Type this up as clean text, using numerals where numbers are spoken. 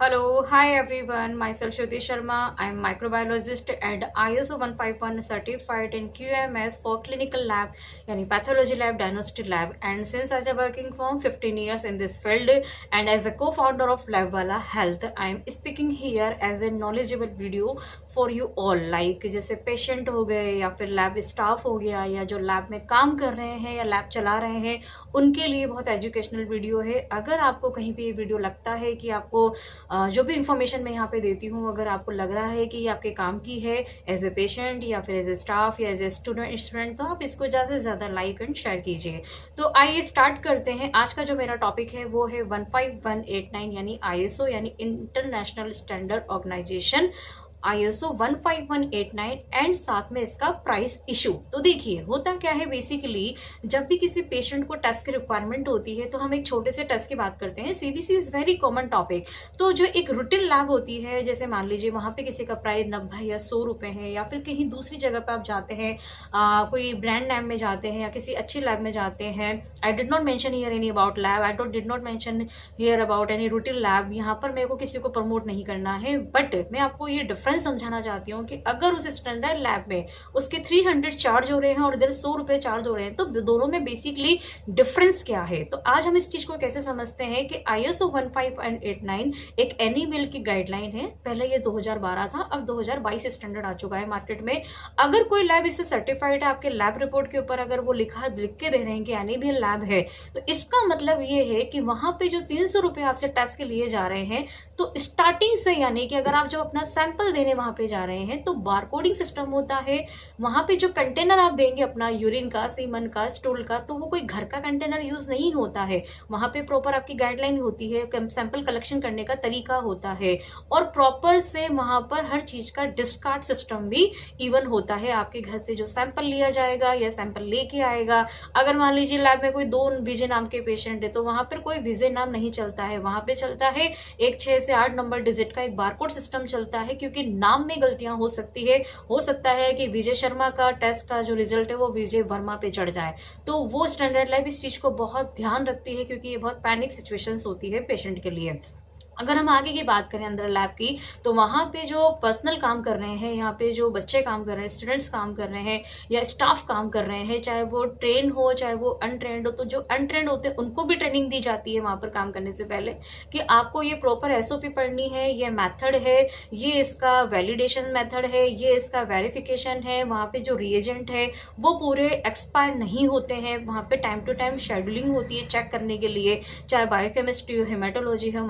Hello, hi everyone. Myself Shruti Sharma. I am microbiologist and ISO 151 certified in QMS for clinical lab, yani pathology lab, diagnostic lab. And since I am working for 15 years in this field and as a co-founder of LabWala Health, I am speaking here as a knowledgeable video for you all. Like जैसे patient हो गए या फिर lab staff हो गया या जो lab में काम कर रहे हैं या लैब चला रहे हैं उनके लिए बहुत एजुकेशनल वीडियो है। अगर आपको कहीं पे ये वीडियो लगता है कि आपको जो भी इंफॉर्मेशन मैं यहाँ पे देती हूँ अगर आपको लग रहा है कि ये आपके काम की है एज ए पेशेंट या फिर एज ए स्टाफ या एज ए स्टूडेंट तो आप इसको ज़्यादा से ज़्यादा लाइक एंड शेयर कीजिए। तो आइए स्टार्ट करते हैं। आज का जो मेरा टॉपिक है वो है 15189 यानी आईएसओ यानी international standard organization ISO 15189 and साथ में इसका प्राइस इशू। तो देखिए होता क्या है, बेसिकली जब भी किसी पेशेंट को टेस्ट की रिक्वायरमेंट होती है तो हम एक छोटे से टेस्ट की बात करते हैं। CBC is very common topic. तो जो एक रूटीन लैब होती है, जैसे मान लीजिए वहां पे किसी का प्राइस 90 या 100 रुपए है, या फिर कहीं दूसरी जगह पे आप जाते हैं, कोई ब्रांड नेम में जाते हैं या किसी अच्छी लैब में जाते हैं। I did not mention here any about lab, I did not mention here about any routine lab. यहाँ पर मेरे को किसी को प्रमोट नहीं करना है, बट मैं आपको ये डिफरेंस समझाना चाहती हूँ कि अगर उस स्टैंडर्ड लैब में उसके 300 चार्ज हो रहे हैं और इधर 100 रुपए चार्ज हो रहे हैं तो दोनों में बेसिकली डिफरेंस क्या है। तो आज हम इस चीज को कैसे समझते हैं कि ISO 15189 एक एनईमेल की गाइडलाइन है। पहले ये 2012 था, अब 2022 स्टैंडर्ड आ चुका है मार्केट में। अगर कोई लैब इससे सर्टिफाइड है, आपके लैब रिपोर्ट के ऊपर अगर वो लिख के दे रहे हैं कि एनईमेल लैब है, तो इसका मतलब ये है कि वहां पे जो 300 रुपए आपसे टेस्ट के लिए जा रहे हैं, तो स्टार्टिंग से यानी कि अगर आप जब अपना सैंपल देने वहां पे जा रहे हैं तो बारकोडिंग सिस्टम होता है। वहां पे जो कंटेनर आप देंगे अपना यूरिन का, सीमन का, स्टूल का, तो वो कोई घर का कंटेनर यूज नहीं होता है। वहां पे प्रॉपर आपकी गाइडलाइन होती है, सैंपल कलेक्शन करने का तरीका होता है और प्रॉपर से वहां पर हर चीज का डिस्कार्ड सिस्टम भी इवन होता है। आपके घर से जो सैंपल लिया जाएगा या सैंपल लेके आएगा, अगर मान लीजिए लैब में कोई 2 विजय नाम के पेशेंट है तो वहां पर कोई विजय नाम नहीं चलता है, वहां पे चलता है एक 6 से 8 नंबर डिजिट का एक बारकोड सिस्टम चलता है, क्योंकि नाम में गलतियां हो सकती है। हो सकता है कि विजय शर्मा का टेस्ट का जो रिजल्ट है वो विजय वर्मा पे चढ़ जाए, तो वो स्टैंडर्ड लैब इस चीज को बहुत ध्यान रखती है, क्योंकि ये बहुत पैनिक सिचुएशंस होती है पेशेंट के लिए। अगर हम आगे की बात करें अंदर लैब की, तो वहां पे जो पर्सनल काम कर रहे हैं, यहाँ पे जो बच्चे काम कर रहे हैं, स्टूडेंट्स काम कर रहे हैं या स्टाफ काम कर रहे हैं, चाहे वो ट्रेन हो चाहे वो अनट्रेंड हो, तो जो अनट्रेंड होते हैं उनको भी ट्रेनिंग दी जाती है वहां पर काम करने से पहले कि आपको ये प्रॉपर एसओपी पढ़नी है, ये मेथड है, ये इसका वैलिडेशन मेथड है, ये इसका वेरिफिकेशन है। वहां पे जो रिएजेंट है वो पूरे एक्सपायर नहीं होते हैं, वहां पे टाइम टू टाइम शेड्यूलिंग होती है चेक करने के लिए, चाहे बायोकेमिस्ट्री हो, हेमेटोलॉजी हो,